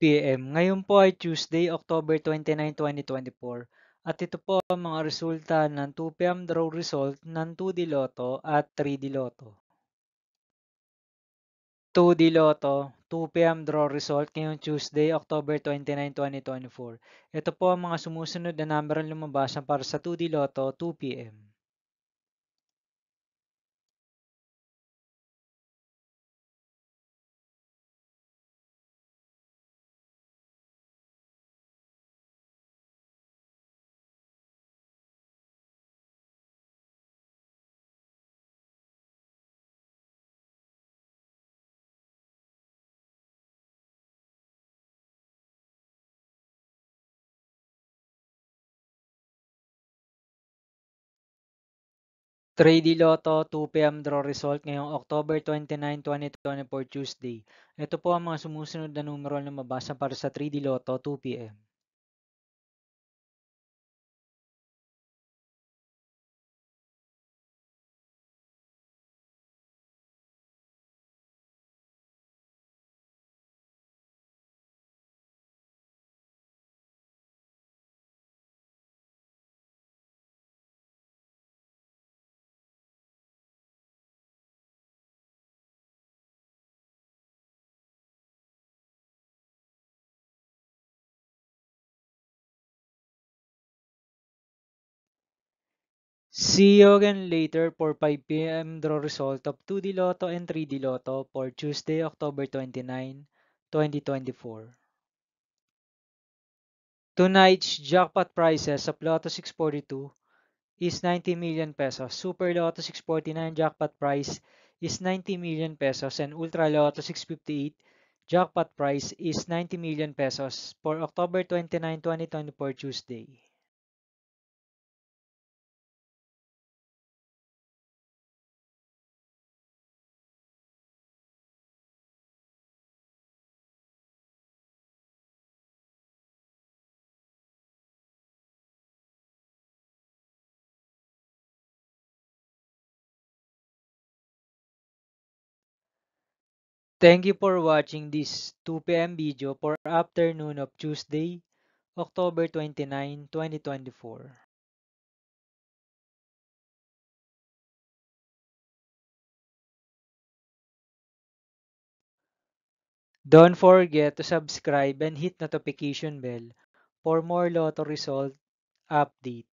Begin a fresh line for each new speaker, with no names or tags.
PM. Ngayon po ay Tuesday, October 29, 2024. At ito po ang mga resulta ng 2 PM draw result ng 2D Lotto at 3D Lotto. 2D Lotto, 2 PM draw result ngayong Tuesday, October 29, 2024. Ito po ang mga sumusunod na number ang lumabas para sa 2D Lotto 2 PM. 3D Lotto 2 PM draw result ngayong October 29, 2024 Tuesday. Ito po ang mga sumusunod na numero na lumabas para sa 3D Lotto 2 PM. See you again later for 5 PM draw result of 2D Lotto and 3D Lotto for Tuesday, October 29, 2024. Tonight's jackpot prizes of Lotto 642 is 90 million pesos. Super Lotto 649 jackpot prize is 90 million pesos and Ultra Lotto 658 jackpot prize is 90 million pesos for October 29, 2024 Tuesday. Thank you for watching this 2 PM video for afternoon of Tuesday, October 29, 2024. Don't forget to subscribe and hit notification bell for more Lotto result update.